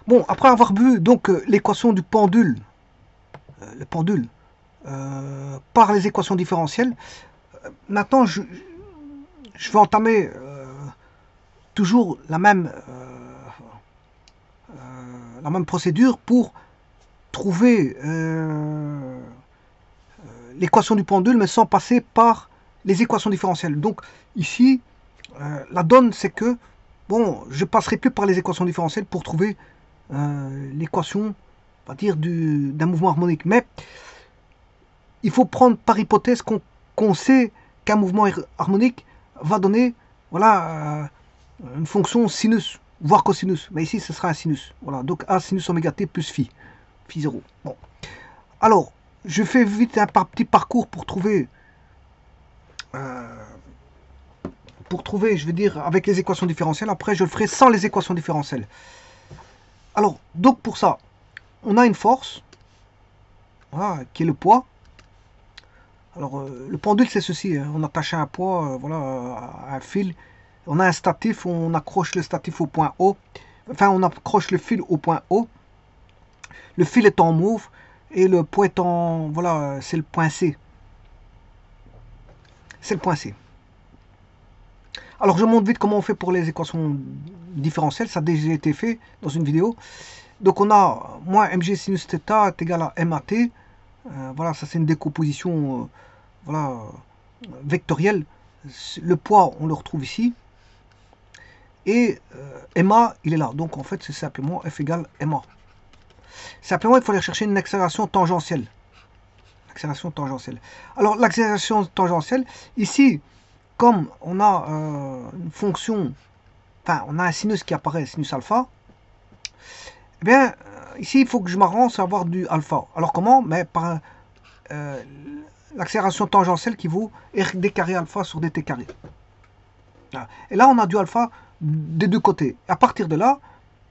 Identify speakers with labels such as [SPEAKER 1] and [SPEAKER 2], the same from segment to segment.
[SPEAKER 1] Bon, après avoir vu donc l'équation du pendule, le pendule, par les équations différentielles, maintenant je vais entamer toujours la même procédure pour trouver l'équation du pendule, mais sans passer par les équations différentielles. Donc ici, la donne, c'est que, bon, je ne passerai plus par les équations différentielles pour trouver l'équation, on va dire, d'un mouvement harmonique. Mais il faut prendre par hypothèse qu'on sait qu'un mouvement harmonique va donner, voilà, une fonction sinus, voire cosinus. Mais ici, ce sera un sinus. Voilà, donc A sinus oméga t plus phi, phi 0. Bon. Alors, je fais vite un petit parcours pour trouver, je veux dire, avec les équations différentielles. Après, je le ferai sans les équations différentielles. Alors, donc pour ça, on a une force, voilà, qui est le poids. Alors, le pendule, c'est ceci. Hein. On attache un poids, voilà, à un fil. On a un statif, on accroche le statif au point O. Enfin, on accroche le fil au point O. Le fil est en mauve et le poids est en... Voilà, c'est le point C. C'est le point C. Alors, je montre vite comment on fait pour les équations différentielles. Ça a déjà été fait dans une vidéo. Donc, on a moins mg sinus θ est égal à mat. Voilà, ça c'est une décomposition voilà, vectorielle. Le poids, on le retrouve ici. Et ma, il est là. Donc, en fait, c'est simplement F égale ma. Simplement, il faut aller chercher une accélération tangentielle. Accélération tangentielle. Alors, l'accélération tangentielle, ici, comme on a une fonction, enfin, on a un sinus qui apparaît, sinus alpha, eh bien, ici, il faut que je m'arrange à avoir du alpha. Alors, comment? Mais par l'accélération tangentielle qui vaut RD carré alpha sur dt carré. Et là, on a du alpha des deux côtés. À partir de là,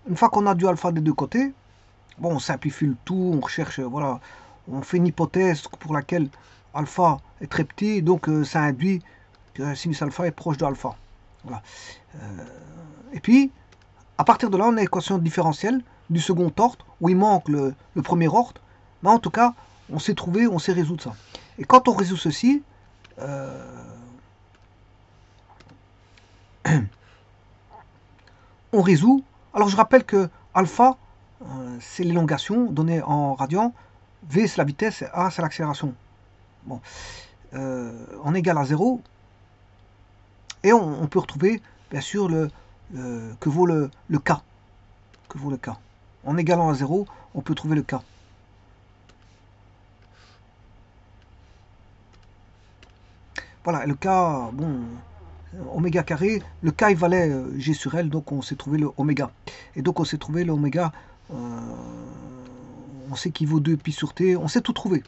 [SPEAKER 1] une fois qu'on a du alpha des deux côtés, bon, on simplifie le tout, on recherche, voilà, on fait une hypothèse pour laquelle alpha est très petit, donc ça induit que sinus alpha est proche de alpha. Voilà. Et puis, à partir de là, on a l'équation différentielle du second ordre, où il manque le premier ordre, mais en tout cas, on sait trouver, on sait résoudre ça. Et quand on résout ceci, on résout. Alors je rappelle que alpha, c'est l'élongation donnée en radian, v c'est la vitesse, et a c'est l'accélération. Bon, on est égal à 0, et on peut retrouver, bien sûr, que vaut le k. Que vaut le k. En égalant à 0, on peut trouver le k. Voilà, le k, bon, oméga carré, le k il valait g sur l, donc on s'est trouvé le oméga. Et donc on s'est trouvé le oméga, on sait qu'il vaut 2 pi sur t, on sait tout trouver.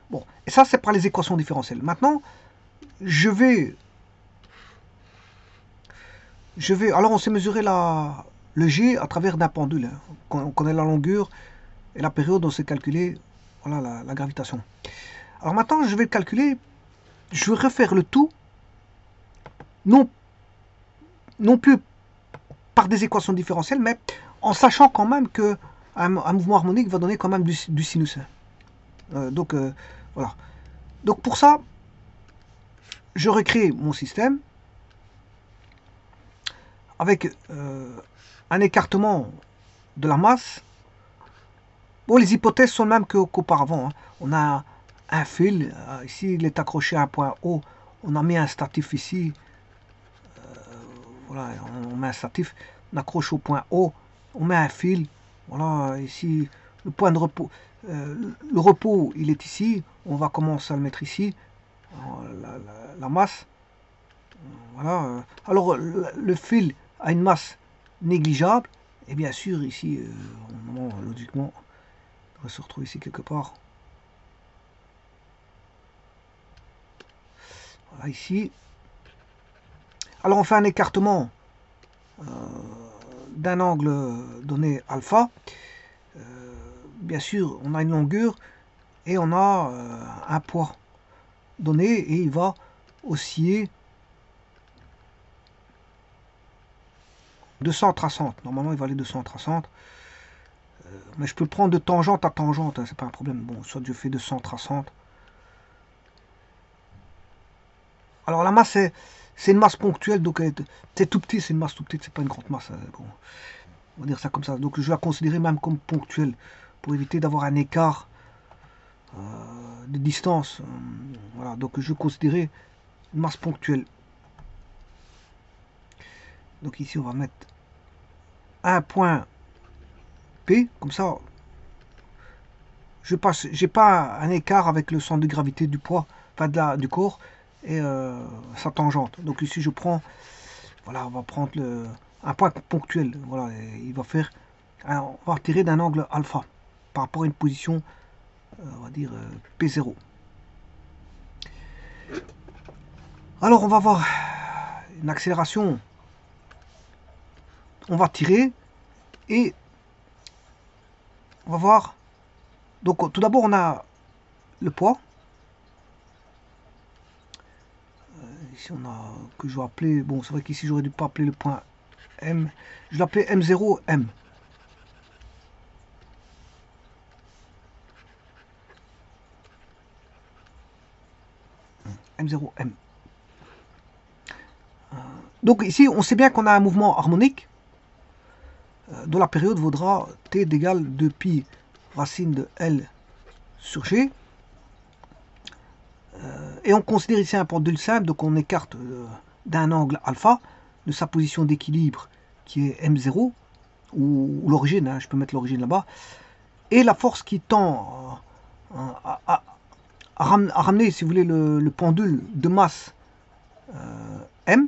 [SPEAKER 1] Bon, et ça c'est par les équations différentielles. Maintenant, alors on sait mesurer le g à travers d'un pendule. Hein. On connaît la longueur et la période, on sait calculer voilà, la gravitation. Alors maintenant, je vais calculer, je vais refaire le tout, non plus par des équations différentielles, mais en sachant quand même que un mouvement harmonique va donner quand même du sinus. Donc voilà. Donc pour ça, je recrée mon système avec un écartement de la masse. Bon, les hypothèses sont les mêmes qu'auparavant. Hein. On a un fil, ici il est accroché à un point O, on a mis un statif ici, voilà, on met un statif, on accroche au point O, on met un fil, voilà, ici le point de repos, le repos il est ici, on va commencer à le mettre ici, la masse, voilà. Alors le fil a une masse négligeable, et bien sûr ici, logiquement, on va se retrouver ici quelque part. Voilà, ici. Alors on fait un écartement d'un angle donné alpha. Bien sûr, on a une longueur et on a un poids donné et il va osciller de centre à centre. Normalement, il va aller de centre à centre. Mais je peux le prendre de tangente à tangente, hein, c'est pas un problème. Bon, soit je fais de centre à centre. Alors la masse, c'est une masse ponctuelle, donc c'est tout petit, c'est une masse tout petite, c'est pas une grande masse. Bon, on va dire ça comme ça. Donc je vais la considérer même comme ponctuelle, pour éviter d'avoir un écart de distance. Voilà, donc je vais considérer une masse ponctuelle. Donc ici on va mettre un point P, comme ça je passe, j'ai pas un écart avec le centre de gravité du poids, enfin du corps, et sa tangente. Donc ici je prends, voilà, on va prendre un point ponctuel, voilà, et il va faire, on va retirer d'un angle alpha par rapport à une position, on va dire P0. Alors on va voir une accélération, on va tirer et on va voir. Donc tout d'abord on a le poids. Ici on a que je vais appeler, bon c'est vrai qu'ici j'aurais dû pas appeler le point M, je l'appelais M0, M. M0, M. Donc ici on sait bien qu'on a un mouvement harmonique dont la période vaudra t d'égale 2pi racine de L sur G. Et on considère ici un pendule simple, donc on écarte d'un angle alpha de sa position d'équilibre qui est M0, ou l'origine, hein, je peux mettre l'origine là-bas, et la force qui tend à ramener, si vous voulez, le pendule de masse M,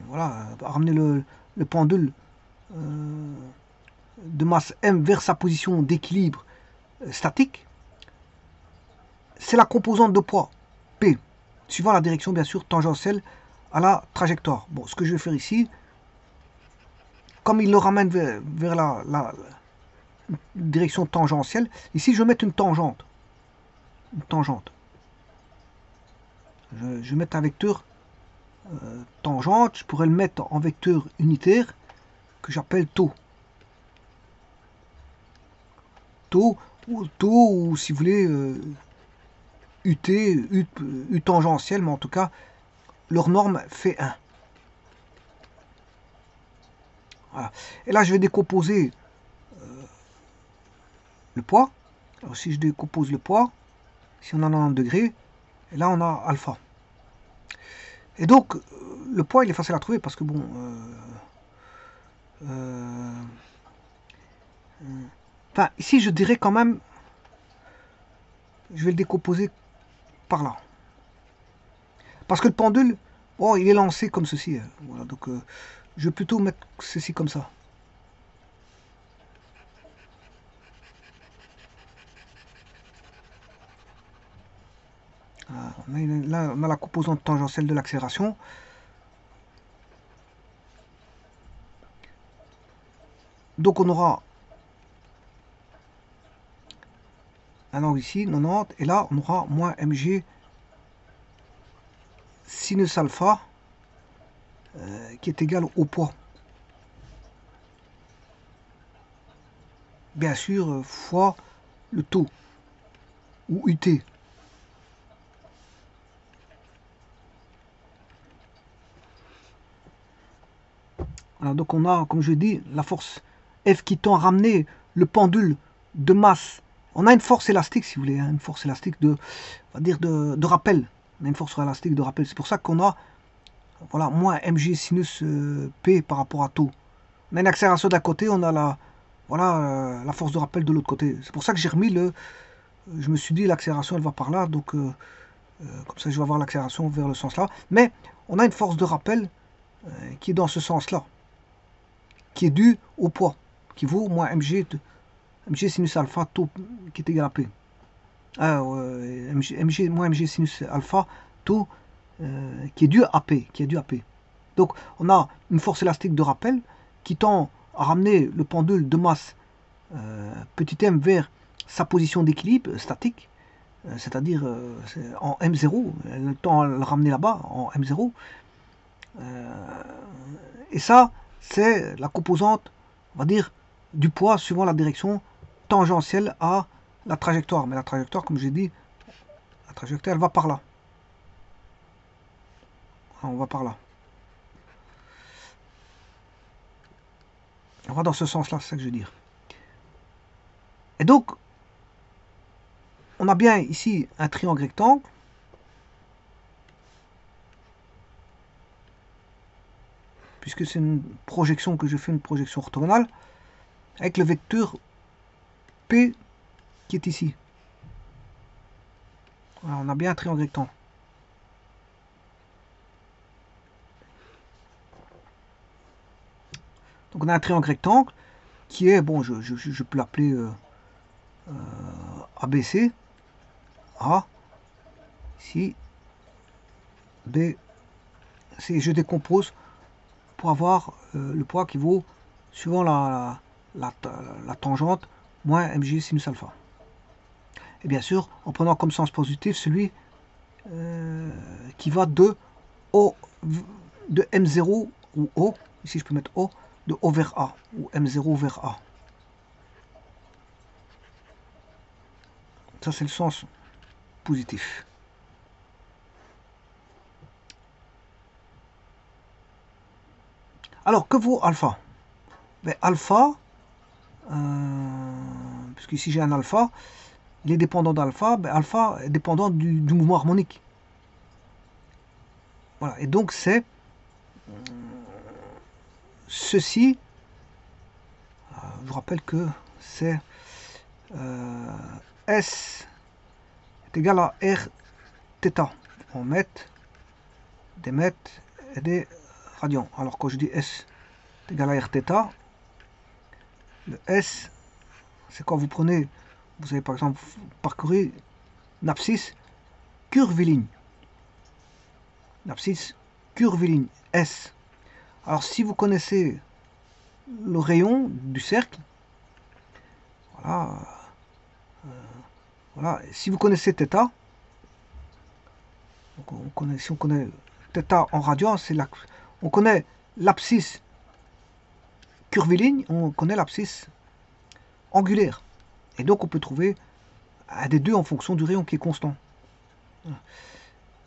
[SPEAKER 1] voilà, à ramener le pendule de masse M vers sa position d'équilibre statique, c'est la composante de poids P, suivant la direction bien sûr tangentielle à la trajectoire. Bon, ce que je vais faire ici, comme il le ramène vers la direction tangentielle, ici je vais mettre une tangente. Une tangente. Je vais mettre un vecteur tangente, je pourrais le mettre en vecteur unitaire que j'appelle tau. Tau, ou si vous voulez UT, U tangentiel, mais en tout cas, leur norme fait 1. Voilà. Et là, je vais décomposer le poids. Alors, si je décompose le poids, si on a 90 degrés, et là, on a alpha. Et donc, le poids, il est facile à trouver parce que, bon, enfin, ici, je dirais quand même, je vais le décomposer par là. Parce que le pendule, oh, il est lancé comme ceci. Voilà, donc, je vais plutôt mettre ceci comme ça. Là, on a la composante tangentielle de l'accélération. Donc on aura un angle ici, 90, et là on aura moins mg sinus alpha qui est égal au poids. Bien sûr, fois le taux, ou UT. Alors, donc on a, comme je dis, la force F qui tend à ramener le pendule de masse. On a une force élastique, si vous voulez, hein, une force élastique de, on va dire de rappel. On a une force élastique de rappel. C'est pour ça qu'on a, voilà, moins mg sinus p par rapport à tau. On a une accélération d'un côté, on a la force de rappel de l'autre côté. C'est pour ça que j'ai remis je me suis dit l'accélération elle va par là, donc comme ça je vais avoir l'accélération vers le sens là. Mais on a une force de rappel qui est dans ce sens-là, qui est due au poids, qui vaut moins mg sinus alpha tau qui est égal à p. Moins mg sinus alpha tau qui est dû à p, Donc on a une force élastique de rappel qui tend à ramener le pendule de masse petit m vers sa position d'équilibre statique, c'est-à-dire en M0, le temps à le ramener là-bas en M0, Et ça, c'est la composante, on va dire, du poids suivant la direction tangentielle à la trajectoire. Mais la trajectoire, comme j'ai dit, la trajectoire, elle va par là. On va par là. On va dans ce sens-là, c'est ça que je veux dire. Et donc, on a bien ici un triangle rectangle. Puisque c'est une projection que je fais, une projection orthogonale, avec le vecteur P qui est ici. Voilà, on a bien un triangle rectangle. Donc on a un triangle rectangle qui est, bon, je peux l'appeler ABC, A, ici, B, C. Je décompose pour avoir le poids qui vaut, suivant la tangente, moins mg sinus alpha. Et bien sûr, en prenant comme sens positif celui qui va de O, de M0 ou O, ici je peux mettre O, de O vers A, ou M0 vers A. Ça c'est le sens positif. Alors, que vaut alpha? Ben, alpha, puisque ici j'ai un alpha, il est dépendant d'alpha, ben, alpha est dépendant du mouvement harmonique. Voilà, et donc c'est ceci, je vous rappelle que c'est S est égal à R θ, en mètres, des mètres et des radians. Alors quand je dis S est égal à R θ, le S, c'est quand vous prenez, vous avez par exemple parcouru une abscisse curviligne. L'abscisse curviligne S. Alors si vous connaissez le rayon du cercle, voilà, voilà, si vous connaissez θ, si on connaît θ en radian, on connaît l'abscisse curviligne, on connaît l'abscisse angulaire. Et donc on peut trouver un des deux en fonction du rayon qui est constant.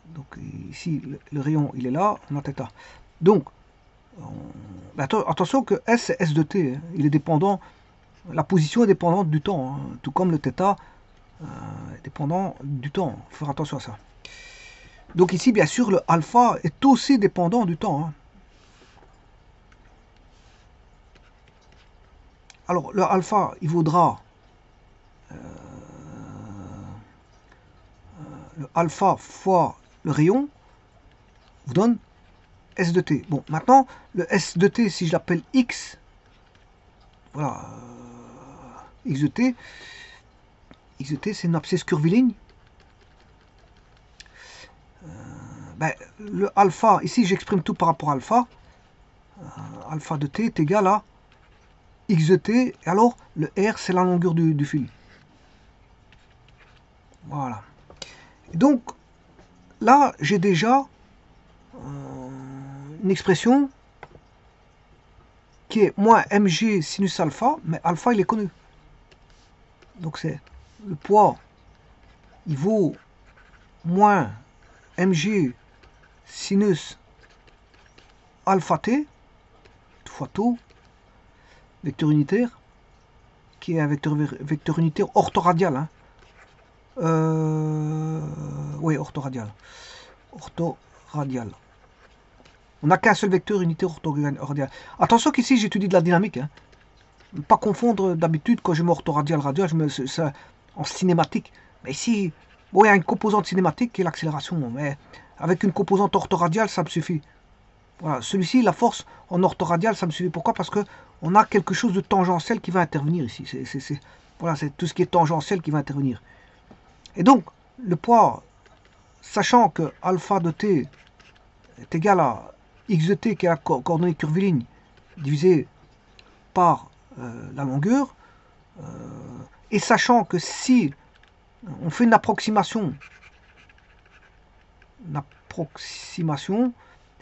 [SPEAKER 1] Donc ici, le rayon, il est là, on a θ. Donc, attention que S, c'est S de t. Hein. Il est dépendant, la position est dépendante du temps. Hein. Tout comme le θ est dépendant du temps. Il faut faire attention à ça. Donc ici, bien sûr, le alpha est aussi dépendant du temps. Hein. Alors, le alpha, il vaudra le alpha fois le rayon vous donne S de t. Bon, maintenant, le S de t, si je l'appelle X, voilà, X de t, c'est une abscisse curviligne. Ben, le alpha, ici j'exprime tout par rapport à alpha. Alpha de t est égal à X de t, et alors le R, c'est la longueur du fil. Voilà. Et donc, là, j'ai déjà une expression qui est moins mg sinus alpha, mais alpha, il est connu. Donc, c'est le poids, il vaut moins mg sinus alpha t, fois tau, vecteur unitaire, qui est un vecteur unitaire orthoradial. Hein. Oui, orthoradial. Orthoradial. On n'a qu'un seul vecteur unitaire orthoradial. Attention qu'ici j'étudie de la dynamique. Hein. Ne pas confondre d'habitude quand je mets orthoradial, radial, je mets ça en cinématique. Mais ici, bon, il y a une composante cinématique qui est l'accélération. Mais avec une composante orthoradiale, ça me suffit. Voilà, celui-ci, la force en orthoradial, ça me suffit. Pourquoi? Parce que on a quelque chose de tangentiel qui va intervenir ici. Voilà, c'est tout ce qui est tangentiel qui va intervenir. Et donc, le poids, sachant que alpha de t est égal à x de t, qui est la coordonnée curviligne, divisé par la longueur, et sachant que si on fait une approximation,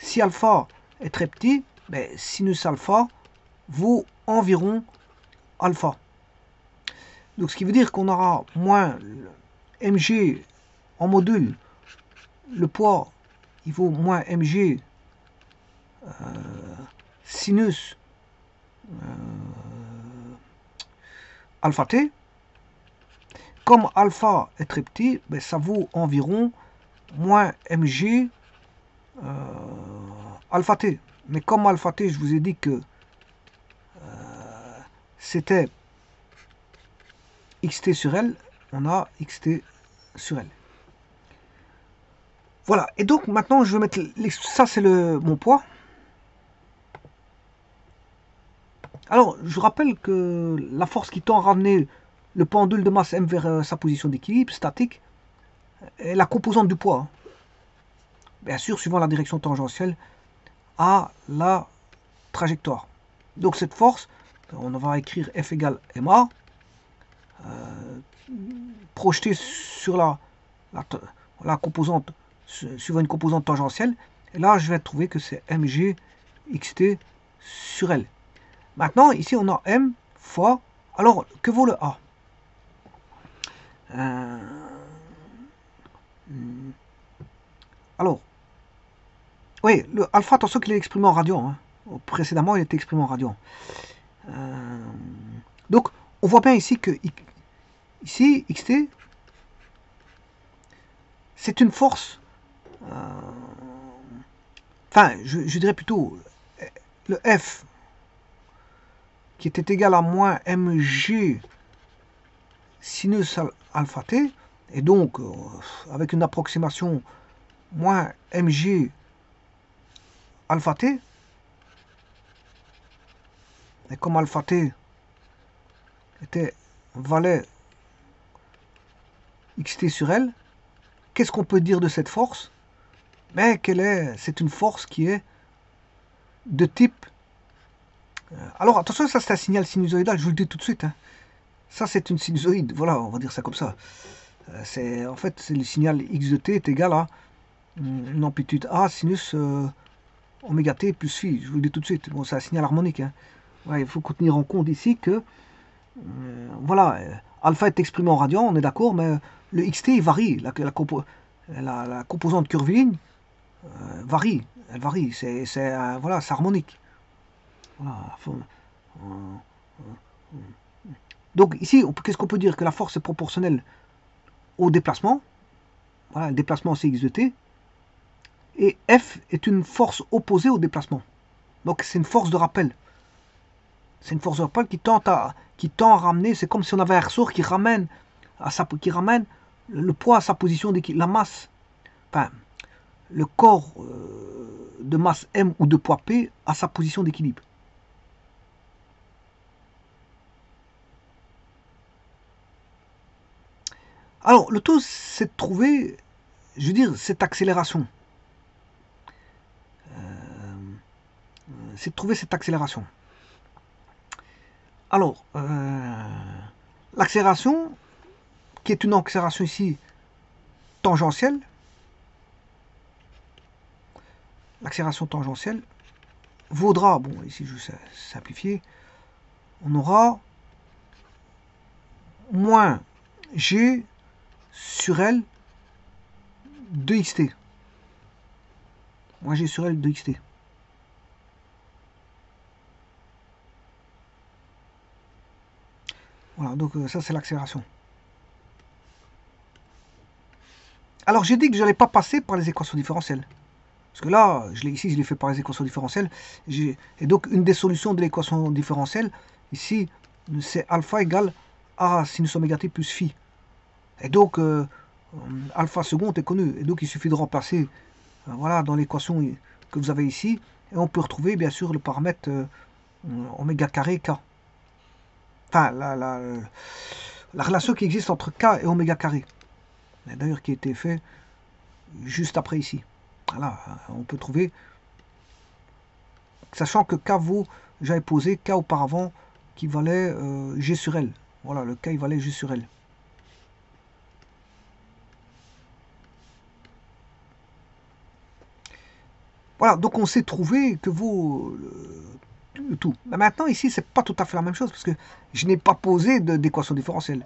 [SPEAKER 1] Si alpha est très petit, ben, sinus alpha vaut environ alpha. Donc ce qui veut dire qu'on aura moins mg en module, le poids il vaut moins mg sinus alpha t. Comme alpha est très petit, ben, ça vaut environ moins mg alpha t. Mais comme alpha t, je vous ai dit que c'était xt sur L, on a xt sur L. Voilà, et donc maintenant je vais mettre, ça c'est mon poids. Alors je rappelle que la force qui tend à ramener le pendule de masse M vers sa position d'équilibre statique est la composante du poids. Bien sûr, suivant la direction tangentielle à la trajectoire. Donc cette force, on va écrire F égale MA, projetée sur la composante, suivant une composante tangentielle. Et là, je vais trouver que c'est mg xt sur L. Maintenant, ici, on a m fois... Alors, que vaut le A? Alors, oui, le alpha, attention qu'il est exprimé en radian. Hein. Précédemment, il était exprimé en radian. Donc, on voit bien ici que ici, xt, c'est une force... enfin, je dirais plutôt le F qui était égal à moins mg sinus alpha t, et donc avec une approximation moins mg alpha t, et comme alpha t valait xt sur L, qu'est-ce qu'on peut dire de cette force? Mais c'est une force qui est de type... alors attention, ça c'est un signal sinusoïdal, je vous le dis tout de suite. Hein. Ça c'est une sinusoïde, voilà, on va dire ça comme ça. En fait, c'est le signal x de t est égal à une amplitude A sinus oméga t plus phi, je vous le dis tout de suite. Bon, c'est un signal harmonique. Hein. Ouais, il faut tenir en compte ici que, voilà, alpha est exprimé en radian, on est d'accord, mais le xt il varie. La composante curviligne varie, elle varie, voilà, c'est harmonique. Voilà, donc ici, qu'est-ce qu'on peut dire? Que la force est proportionnelle au déplacement. Voilà, le déplacement c'est x de t. Et F est une force opposée au déplacement. Donc c'est une force de rappel. C'est une force de rappel qui tend à ramener, c'est comme si on avait un ressort qui ramène le poids à sa position d'équilibre, la masse, enfin, le corps de masse M ou de poids P à sa position d'équilibre. Alors, le tout, c'est de trouver, je veux dire, cette accélération. C'est de trouver cette accélération. Alors, l'accélération, qui est une accélération ici tangentielle, l'accélération tangentielle vaudra, bon, ici je vais simplifier, on aura moins g sur L de xt. Moins g sur L de xt. Voilà, donc ça c'est l'accélération. Alors j'ai dit que je n'allais pas passer par les équations différentielles. Parce que là, ici je l'ai fait par les équations différentielles. Et donc une des solutions de l'équation différentielle, ici, c'est alpha égale a sinus oméga t plus phi. Et donc alpha second est connu. Et donc il suffit de remplacer voilà, dans l'équation que vous avez ici. Et on peut retrouver bien sûr le paramètre oméga carré k. Enfin, la relation qui existe entre k et oméga carré. D'ailleurs qui a été fait juste après ici. Voilà, on peut trouver, sachant que k vaut, j'avais posé k auparavant qui valait g sur L. Voilà, le k il valait g sur L. Voilà, donc on sait trouver que vaut le tout. Mais maintenant, ici, c'est pas tout à fait la même chose, parce que je n'ai pas posé d'équation différentielle.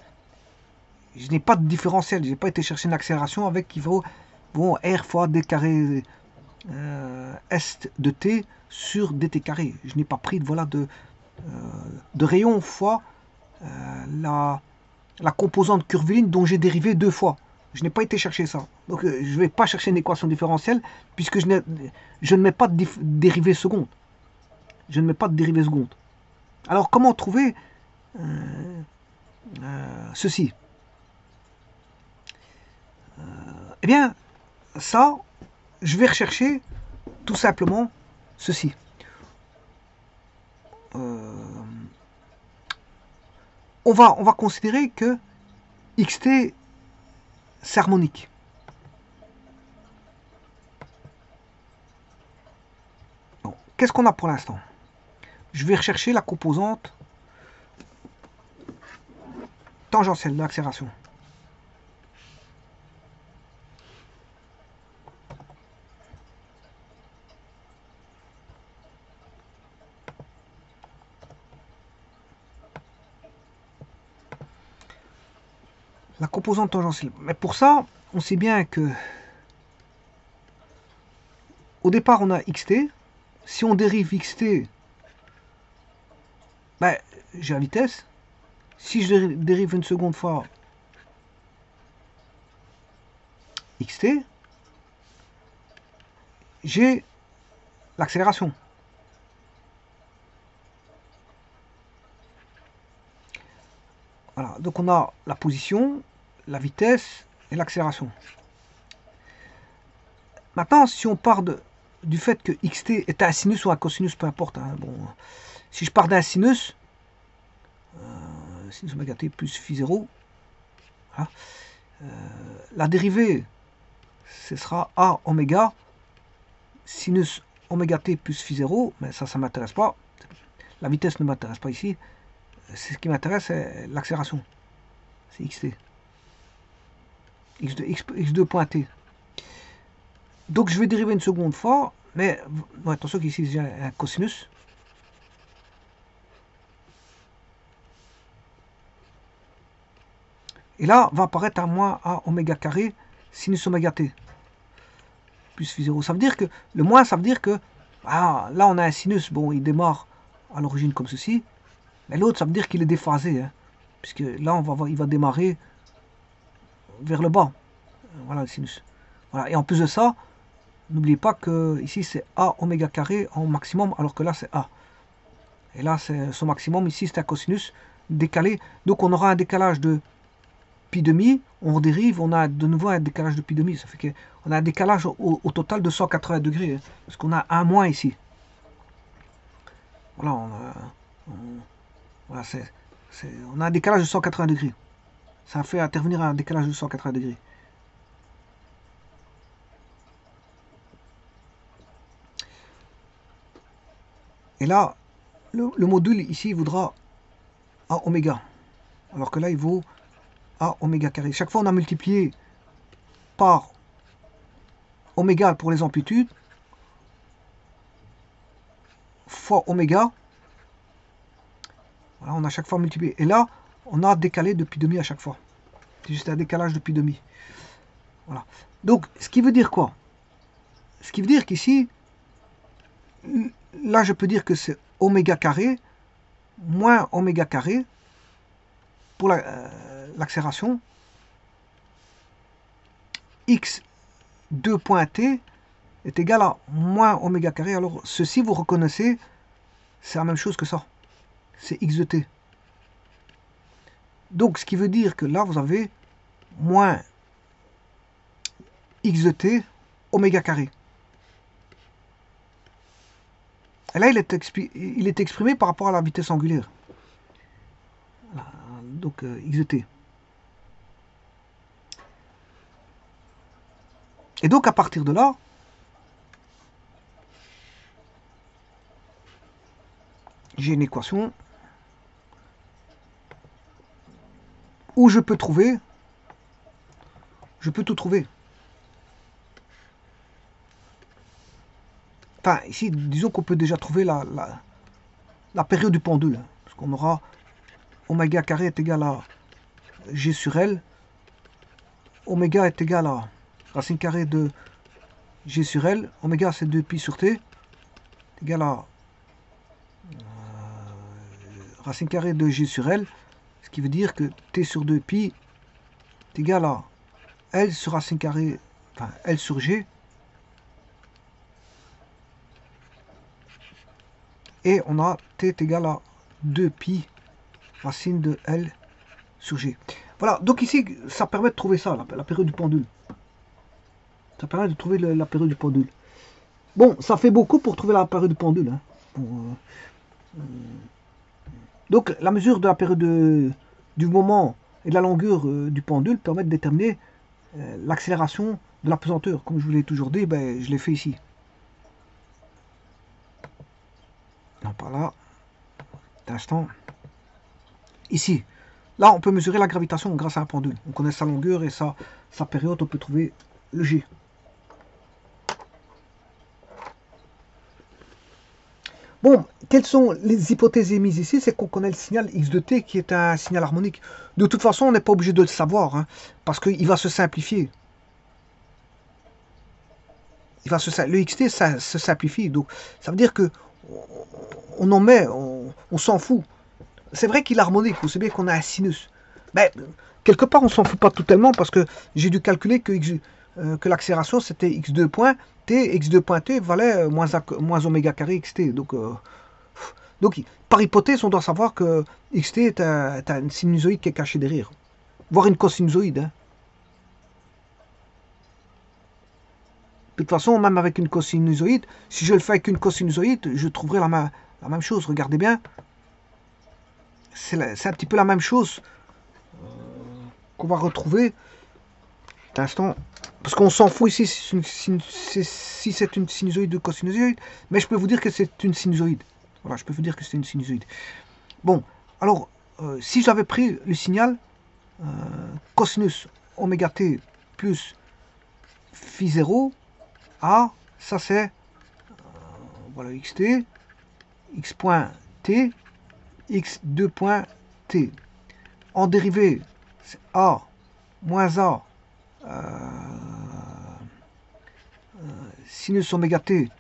[SPEAKER 1] Je n'ai pas de différentiel, je n'ai pas été chercher une accélération avec qui vaut bon, R fois d carré S de t sur dt carré. Je n'ai pas pris voilà, de rayon fois la composante curviligne dont j'ai dérivé 2 fois. Je n'ai pas été chercher ça. Donc je ne vais pas chercher une équation différentielle puisque je ne mets pas de dérivée seconde. Je ne mets pas de dérivée seconde. Alors comment trouver ceci? Eh bien, ça, je vais rechercher tout simplement ceci. On va considérer que xt c'est harmonique. Qu'est-ce qu'on a pour l'instant? Je vais rechercher la composante tangentielle de l'accélération. La composante tangentielle. Mais pour ça, on sait bien que au départ, on a xt. Si on dérive xt, ben, j'ai la vitesse. Si je dérive une seconde fois xt, j'ai l'accélération. Voilà, donc on a la position, la vitesse et l'accélération. Maintenant, si on part du fait que xt est un sinus ou un cosinus, peu importe. Hein, bon, si je pars d'un sinus, sinus oméga t plus phi 0, voilà, la dérivée, ce sera a oméga sinus oméga t plus phi 0, mais ça ne m'intéresse pas. La vitesse ne m'intéresse pas ici. Ce qui m'intéresse, c'est l'accélération. C'est xt. x2 point t. Donc je vais dériver une seconde fois, mais bon, attention qu'ici j'ai un cosinus. Et là va apparaître à moins a oméga carré sinus oméga t plus phi 0. Ça veut dire que le moins, ça veut dire que là on a un sinus, bon il démarre à l'origine comme ceci, mais l'autre ça veut dire qu'il est déphasé, hein, puisque là il va démarrer vers le bas. Voilà le sinus. Voilà. Et en plus de ça, n'oubliez pas que ici c'est a oméga carré en maximum, alors que là c'est a. Et là c'est son maximum, ici c'est un cosinus décalé. Donc on aura un décalage de pi demi, on dérive, on a de nouveau un décalage de pi demi. Ça fait qu'on a un décalage au total de 180 degrés, hein, parce qu'on a un moins ici. Voilà, on a un décalage de 180 degrés. Ça fait intervenir un décalage de 180 degrés. Et là, le module ici voudra a oméga. Alors que là, il vaut a oméga carré. Chaque fois, on a multiplié par oméga pour les amplitudes, fois oméga. Voilà, on a chaque fois multiplié. Et là, on a décalé de pi demi à chaque fois. C'est juste un décalage de pi demi. Voilà. Donc, ce qui veut dire quoi? Ce qui veut dire qu'ici, là, je peux dire que c'est oméga carré moins oméga carré pour l'accélération. X2 point t est égal à moins oméga carré. Alors, ceci, vous reconnaissez, c'est la même chose que ça. C'est x de t. Donc, ce qui veut dire que là, vous avez moins x de t oméga carré. Et là, il est exprimé par rapport à la vitesse angulaire. Voilà, donc, x de t. Et donc, à partir de là, j'ai une équation où je peux tout trouver. enfin, ici, disons qu'on peut déjà trouver la période du pendule. Hein, parce qu'on aura oméga carré est égal à G sur L. Oméga est égal à racine carrée de G sur L. Oméga, c'est 2pi sur T. Est égal à racine carrée de G sur L. Ce qui veut dire que T sur 2pi est égal à L sur racine carrée, enfin L sur G. Et on a T est égal à 2pi racine de L sur G. Voilà, donc ici, ça permet de trouver ça, la période du pendule. Ça permet de trouver la période du pendule. Bon, ça fait beaucoup pour trouver la période du pendule. Hein. Donc, la mesure de la période du moment et de la longueur du pendule permet de déterminer l'accélération de la pesanteur. Comme je vous l'ai toujours dit, ben, je l'ai fait ici. Non, pas là. D'instant. Ici. Là, on peut mesurer la gravitation grâce à un pendule. On connaît sa longueur et sa période. On peut trouver le G. Bon, quelles sont les hypothèses émises ici? C'est qu'on connaît le signal x de t qui est un signal harmonique. De toute façon, on n'est pas obligé de le savoir, hein, parce qu'il va se simplifier. Le xt ça se simplifie, donc ça veut dire que on en met, on s'en fout. C'est vrai qu'il est harmonique, vous savez qu'on a un sinus. Mais quelque part, on s'en fout pas totalement parce que j'ai dû calculer que l'accélération c'était x2 point t, x2 point t valait moins oméga carré xt. Donc, par hypothèse, on doit savoir que xt est un sinusoïde qui est caché derrière, voire une cosinusoïde. Hein. De toute façon, même avec une cosinusoïde, si je le fais avec une cosinusoïde, je trouverai la même chose. Regardez bien. C'est un petit peu la même chose qu'on va retrouver. L'instant, parce qu'on s'en fout ici si c'est une sinusoïde ou cosinusoïde, mais je peux vous dire que c'est une sinusoïde. Voilà, je peux vous dire que c'est une sinusoïde. Bon, alors, si j'avais pris le signal cosinus oméga t plus phi 0, A, ça c'est, voilà, xt, x point t, x2 point t. En dérivée, c'est A moins A sinus oméga t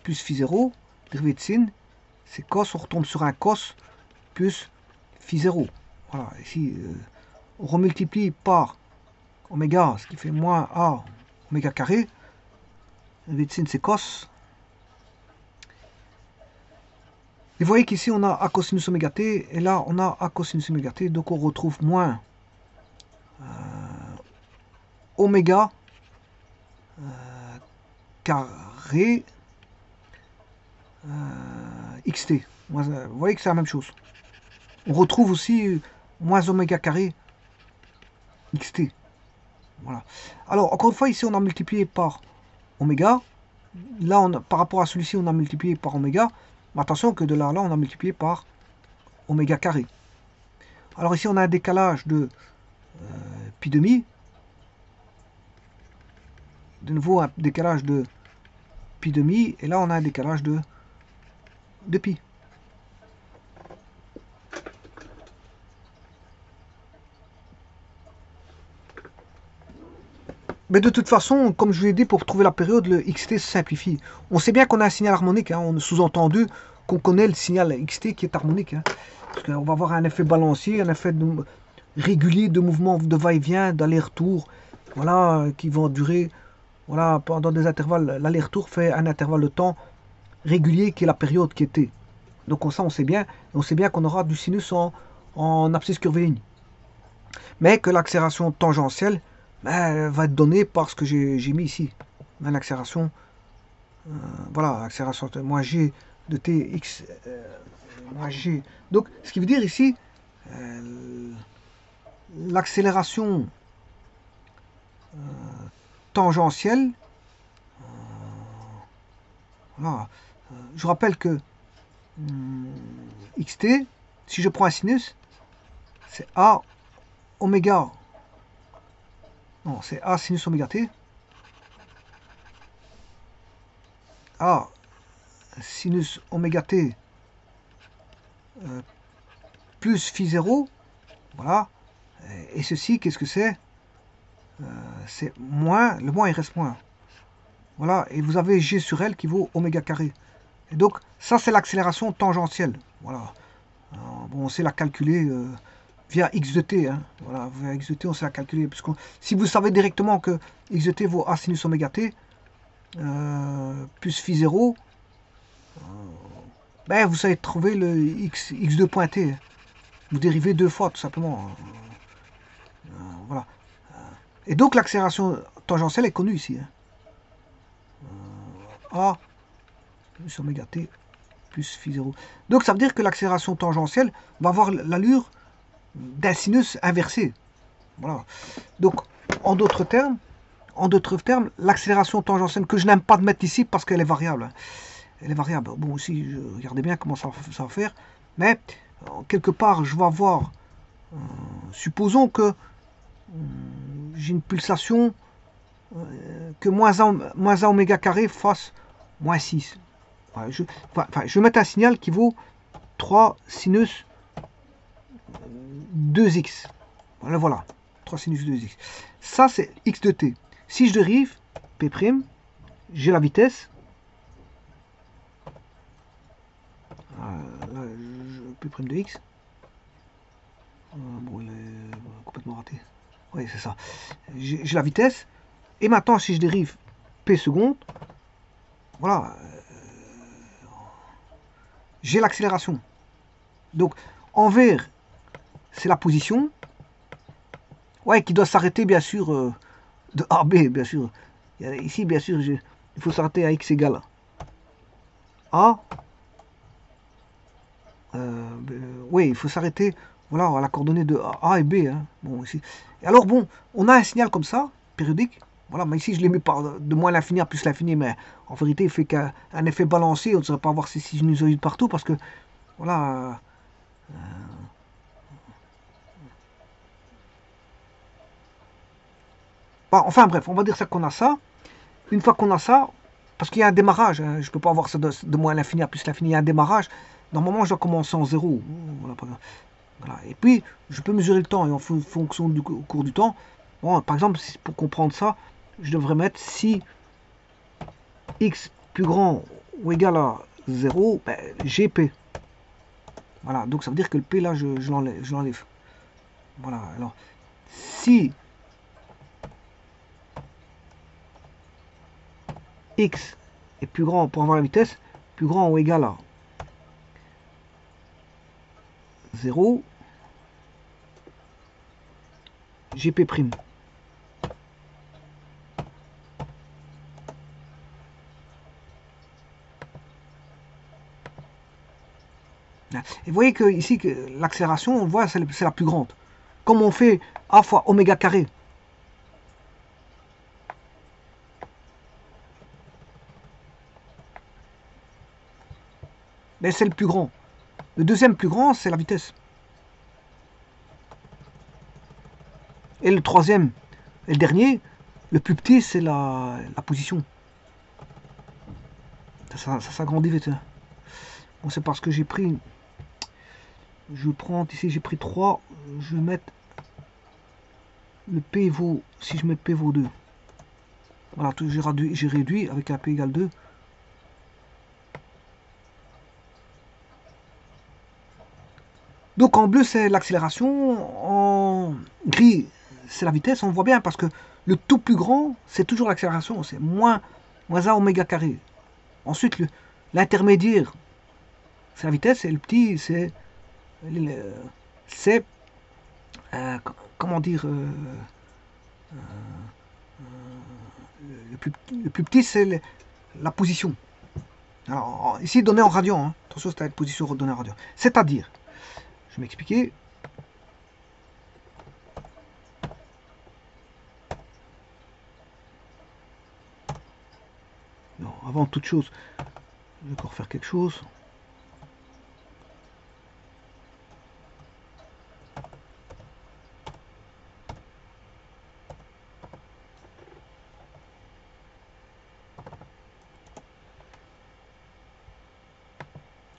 [SPEAKER 1] plus phi 0, dérivée de sin, c'est cos, on retombe sur un cos plus phi 0. Voilà, ici, on remultiplie par oméga, ce qui fait moins A oméga carré. Dérivée de sin, c'est cos. Et vous voyez qu'ici, on a A cosinus oméga t, et là, on a A cosinus oméga t, donc on retrouve moins oméga carré xt. Vous voyez que c'est la même chose. On retrouve aussi moins oméga carré xt. Voilà. Alors, encore une fois, ici, on a multiplié par oméga. Là, par rapport à celui-ci, on a multiplié par oméga. Mais attention que de là à là, on a multiplié par oméga carré. Alors ici, on a un décalage de pi demi. De nouveau, un décalage de pi demi. Et là, on a un décalage de pi. Mais de toute façon, comme je vous l'ai dit, pour trouver la période, le xt se simplifie. On sait bien qu'on a un signal harmonique. Hein, on a sous-entendu qu'on connaît le signal xt qui est harmonique. Hein, parce qu'on va avoir un effet balancier, un effet régulier de mouvement de va-et-vient, d'aller-retour. Voilà, qui vont durer voilà, pendant des intervalles. L'aller-retour fait un intervalle de temps régulier qui est la période qui était. Donc ça, on sait bien. On sait bien qu'on aura du sinus en abscisse curviligne. Mais que l'accélération tangentielle va être donnée par ce que j'ai mis ici. L'accélération, voilà, accélération moins g de t x moins g. Donc, ce qui veut dire ici, l'accélération tangentielle, voilà, je rappelle que xt, si je prends un sinus, c'est a oméga. C'est A sinus oméga t. A sinus oméga t plus phi 0, voilà. Et ceci, qu'est-ce que c'est? C'est moins, le moins il reste moins. Voilà, et vous avez G sur L qui vaut oméga carré. Et donc, ça c'est l'accélération tangentielle. Voilà. Alors, bon, on sait la calculer via x de t. Hein. Voilà, via x de t, on sait la calculer. Parce que si vous savez directement que x de t vaut a sinus oméga t, plus phi 0, ben, vous savez trouver le x2 point t. Vous dérivez deux fois, tout simplement. Voilà. Et donc, l'accélération tangentielle est connue ici. Hein. A plus oméga t plus phi 0. Donc, ça veut dire que l'accélération tangentielle va avoir l'allure d'un sinus inversé. Voilà. Donc, en d'autres termes, l'accélération tangentielle, que je n'aime pas de mettre ici parce qu'elle est variable. Elle est variable. Bon, aussi, regardez bien comment ça va faire. Mais, quelque part, je vais avoir, supposons que j'ai une pulsation que moins 1 oméga carré fasse moins 6. Enfin, je vais mettre un signal qui vaut 3 sinus 2x. Voilà. 3 sinus 2x. Ça, c'est x de t. Si je dérive P', j'ai la vitesse. Là, P' de x. Bon, il est complètement raté. Oui, c'est ça. J'ai la vitesse. Et maintenant, si je dérive P seconde, voilà, j'ai l'accélération. Donc, en vert, c'est la position. Ouais, qui doit s'arrêter, bien sûr, de AB, bien sûr. Ici, bien sûr, il faut s'arrêter à x égale A. Oui, il faut s'arrêter, voilà, à la coordonnée de A et B. Hein. Bon, ici. Et alors, bon, on a un signal comme ça, périodique. Voilà, mais ici, je l'ai mis par de moins l'infini à plus l'infini, mais en vérité, il fait qu'un effet balancé. On ne devrait pas avoir ces sinusoïdes partout parce que, voilà. Bon, enfin, bref, on va dire ça qu'on a ça. Une fois qu'on a ça, parce qu'il y a un démarrage, hein, je ne peux pas avoir ça de moins l'infini à plus l'infini, il y a un démarrage. Normalement, je dois commencer en zéro. Voilà, voilà. Et puis, je peux mesurer le temps, et en fonction du cours du temps, bon, par exemple, pour comprendre ça, je devrais mettre si x plus grand ou égal à 0, ben, gp. Voilà, donc ça veut dire que le p, là, je l'enlève. Voilà, alors, si x est plus grand pour avoir la vitesse, plus grand ou égal à 0, gp'. Et vous voyez que ici, l'accélération, on voit, c'est la plus grande. Comme on fait A fois oméga carré. Mais c'est le plus grand. Le deuxième plus grand, c'est la vitesse. Et le troisième, et le dernier, le plus petit, c'est la position. Ça s'agrandit vite. Hein. Bon, c'est parce que j'ai pris... Je prends ici, j'ai pris 3. Je vais mettre le P vaut... Si je mets P vaut 2. Voilà, j'ai réduit avec un P égale 2. Donc en bleu, c'est l'accélération. En gris, c'est la vitesse. On voit bien parce que le tout plus grand, c'est toujours l'accélération. C'est moins A oméga carré. Ensuite, l'intermédiaire, c'est la vitesse. Et le petit, c'est... comment dire... le plus petit, c'est la position. Alors, ici, donné en radian. Hein. Attention, c'est la position donnée en radian. C'est-à-dire, je vais m'expliquer. Non, avant toute chose, je vais encore faire quelque chose.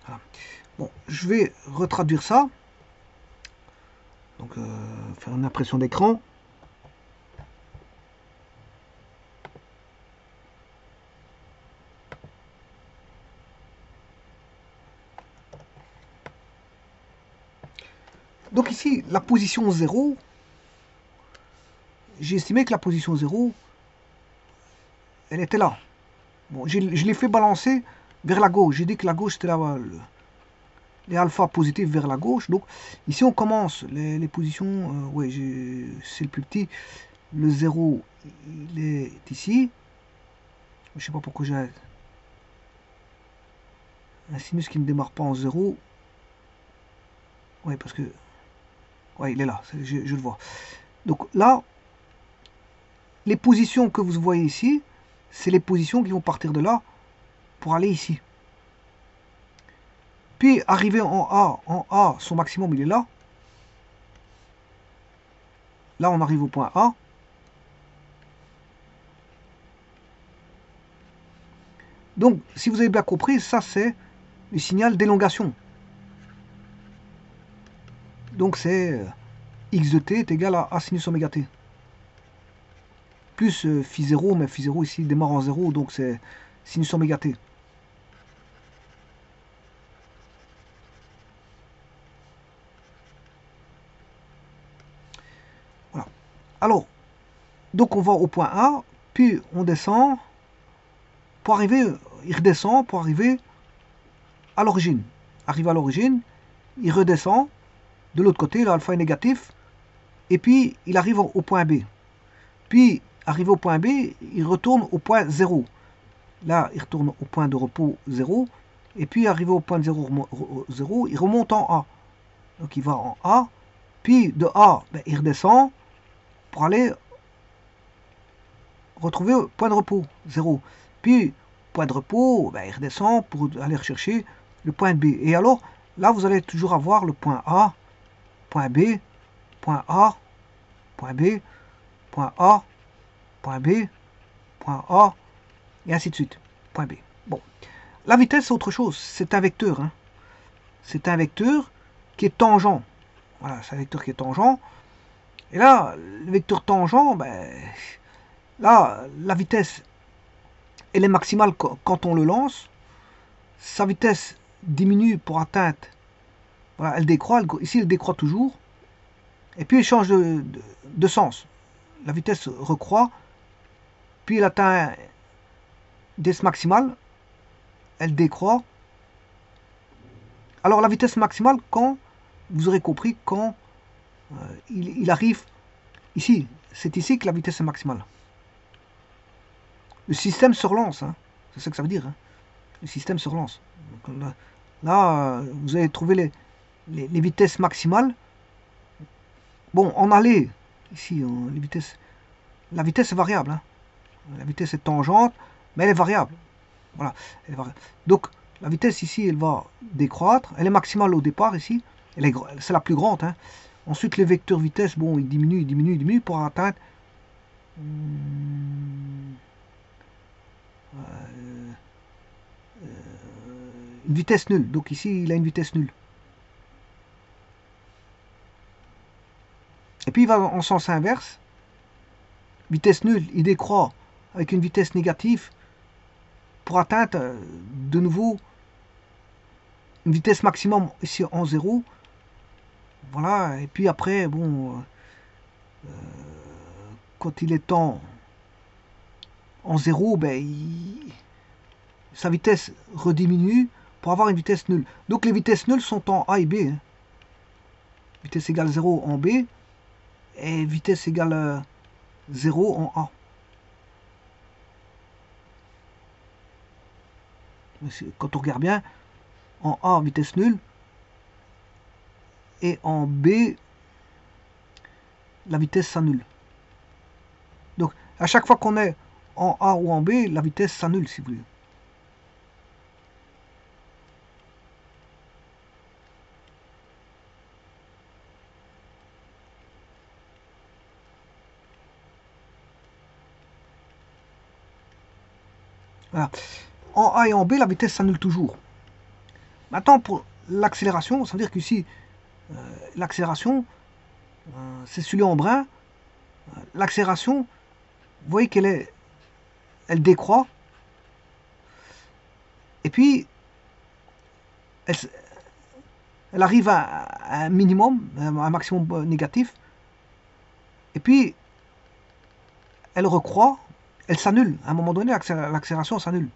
[SPEAKER 1] Voilà. Bon, je vais retraduire ça. Donc, faire une impression d'écran. Donc ici, la position 0, j'ai estimé que la position 0, elle était là. Bon, je l'ai fait balancer vers la gauche. J'ai dit que la gauche c'était là, les alpha positifs vers la gauche. Donc ici on commence les positions, ouais, c'est le plus petit. Le 0, il est ici. Je sais pas pourquoi j'ai un sinus qui ne démarre pas en 0. Ouais, parce que... Ouais, il est là, je le vois. Donc là, les positions que vous voyez ici, c'est les positions qui vont partir de là pour aller ici. Puis arriver en A, son maximum il est là. Là on arrive au point A. Donc si vous avez bien compris, ça c'est le signal d'élongation. Donc c'est x de t est égal à A sinus oméga t. Plus phi 0, mais phi 0 ici démarre en 0, donc c'est sinus oméga t. Voilà. Alors, donc on va au point A, puis on descend, pour arriver, il redescend pour arriver à l'origine. Arrive à l'origine, il redescend, de l'autre côté, l'alpha est négatif, et puis il arrive au point B. Puis, arrivé au point B, il retourne au point 0. Là, il retourne au point de repos 0. Et puis, arrivé au point de 0, il remonte en A. Donc, il va en A. Puis, de A, ben, il redescend pour aller retrouver le point de repos 0. Puis, point de repos, ben, il redescend pour aller rechercher le point B. Et alors, là, vous allez toujours avoir le point A, point B, point A, point B, point A, point B, point A, et ainsi de suite. Point B. Bon. La vitesse, c'est autre chose. C'est un vecteur. Hein. C'est un vecteur qui est tangent. Voilà, c'est un vecteur qui est tangent. Et là, le vecteur tangent, ben, là, la vitesse, elle est maximale quand on le lance. Sa vitesse diminue pour atteindre. Voilà, elle décroît. Ici, elle décroît toujours. Et puis, elle change de sens. La vitesse recroît. Puis, elle atteint vitesse maximale. Elle décroît. Alors, la vitesse maximale, quand, vous aurez compris, quand il arrive ici. C'est ici que la vitesse est maximale. Le système se relance. Hein. C'est ça que ça veut dire. Hein. Le système se relance. Donc là, vous allez trouver les vitesses maximales. Bon, en aller, ici, les vitesses, la vitesse est variable. Hein. La vitesse est tangente, mais elle est variable. Voilà. Elle est variable. Donc, la vitesse ici, elle va décroître. Elle est maximale au départ ici. C'est la plus grande. Hein. Ensuite, les vecteurs vitesse, bon, ils diminuent pour atteindre une vitesse nulle. Donc ici, il a une vitesse nulle. Et puis, il va en sens inverse. Vitesse nulle, il décroît avec une vitesse négative pour atteindre de nouveau une vitesse maximum ici en 0. Voilà. Et puis après, bon, quand il est en 0, ben, sa vitesse rediminue pour avoir une vitesse nulle. Donc les vitesses nulles sont en A et B. Hein. Vitesse égale 0 en B et vitesse égale 0 en A. Quand on regarde bien, en A, vitesse nulle, et en B, la vitesse s'annule. Donc, à chaque fois qu'on est en A ou en B, la vitesse s'annule, si vous voulez. Voilà. En A et en B, la vitesse s'annule toujours. Maintenant, pour l'accélération, ça veut dire qu'ici, l'accélération, c'est celui en brun. L'accélération, vous voyez elle décroît, et puis elle, elle arrive à un minimum, à un maximum négatif, et puis elle recroît, elle s'annule. À un moment donné, l'accélération s'annule.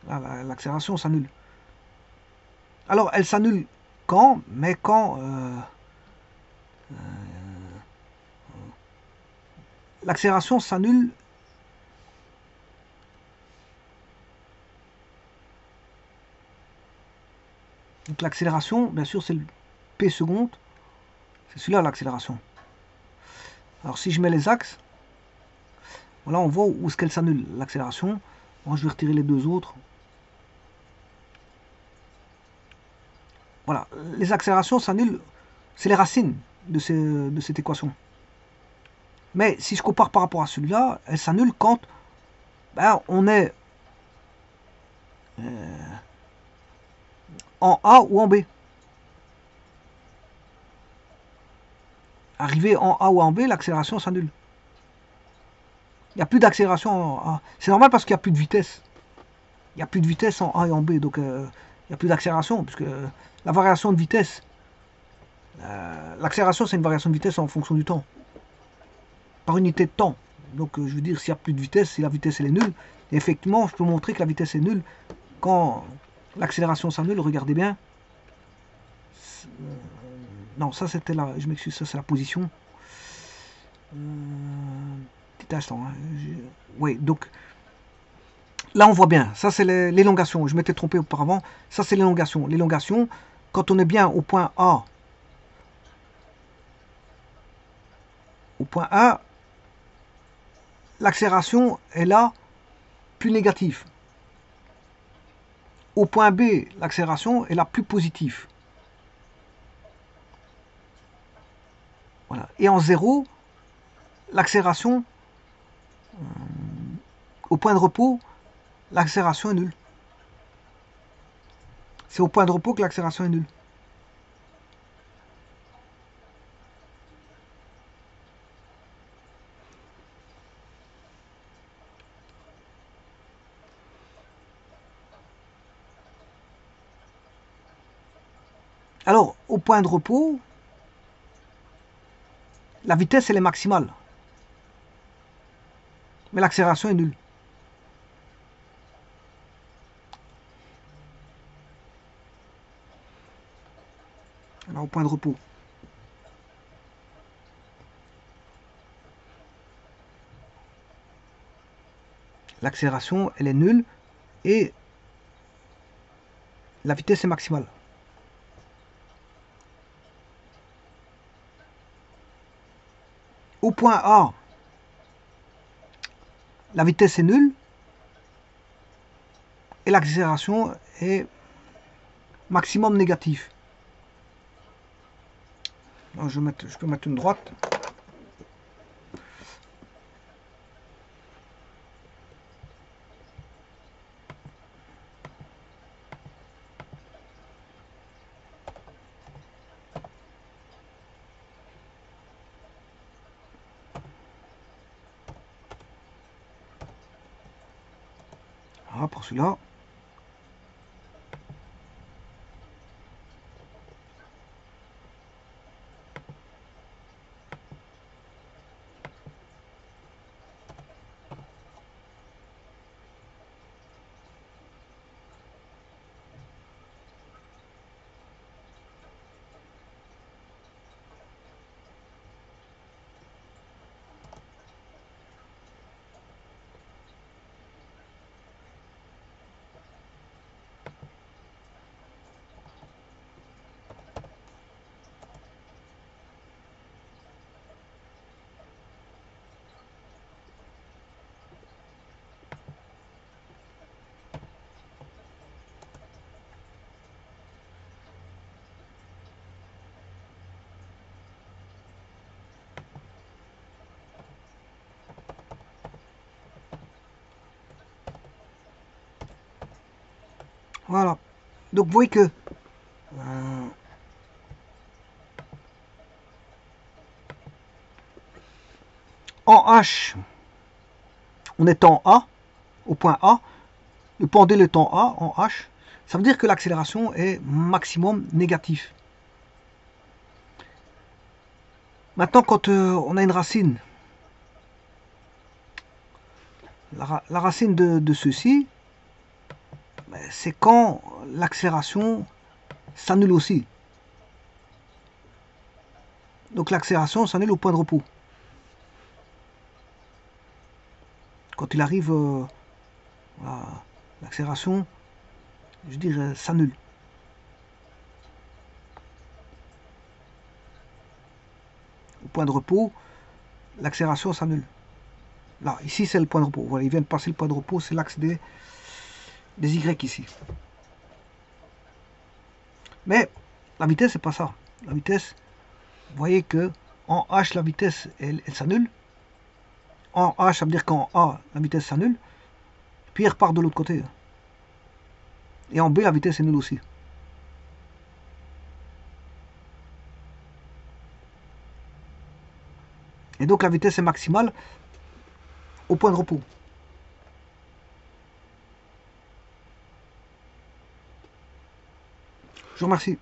[SPEAKER 1] L'accélération s'annule. Alors, elle s'annule quand? Mais quand l'accélération s'annule. Donc l'accélération, bien sûr, c'est le P seconde. C'est celui-là l'accélération. Alors si je mets les axes, voilà, on voit où est-ce qu'elle s'annule, l'accélération. Moi, je vais retirer les deux autres. Voilà, les accélérations s'annulent, c'est les racines de cette équation. Mais si je compare par rapport à celui-là, elle s'annule quand on est en A ou en B. Arrivé en A ou en B, l'accélération s'annule. Il n'y a plus d'accélération en A. C'est normal parce qu'il n'y a plus de vitesse. Il n'y a plus de vitesse en A et en B, donc il n'y a plus d'accélération, puisque la variation de vitesse, l'accélération c'est une variation de vitesse en fonction du temps, par unité de temps. Donc je veux dire, s'il n'y a plus de vitesse, si la vitesse elle est nulle, et effectivement je peux montrer que la vitesse est nulle quand l'accélération s'annule, regardez bien. Non, ça c'était là, je m'excuse, ça c'est la position. Petit instant. Hein. Oui, donc là on voit bien, ça c'est l'élongation, je m'étais trompé auparavant, ça c'est l'élongation. L'élongation, quand on est bien au point A, l'accélération est là, plus négative. Au point B, l'accélération est la plus positive. Voilà. Et en zéro, l'accélération, au point de repos, l'accélération est nulle. C'est au point de repos que l'accélération est nulle. Alors, au point de repos, la vitesse elle est maximale. Mais l'accélération est nulle. Alors, au point de repos. L'accélération elle est nulle et la vitesse est maximale. Au point A, la vitesse est nulle et l'accélération est maximum négatif. Alors, je peux mettre une droite. Voilà pour celui-là. Voilà. Donc vous voyez que en H, on est en A, au point A, le pendule est en A, en H, ça veut dire que l'accélération est maximum négative. Maintenant, quand on a une racine, la racine de ceci, c'est quand l'accélération s'annule aussi. Donc l'accélération s'annule au point de repos. Quand il arrive, voilà, l'accélération, je dirais, s'annule. Au point de repos, l'accélération s'annule. Là, ici c'est le point de repos. Voilà, il vient de passer le point de repos, c'est l'axe des Y ici. Mais la vitesse, c'est pas ça. La vitesse, vous voyez que en H, la vitesse, elle s'annule. En H, ça veut dire qu'en A, la vitesse s'annule. Puis elle repart de l'autre côté. Et en B, la vitesse est nulle aussi. Et donc la vitesse est maximale au point de repos. Je vous remercie.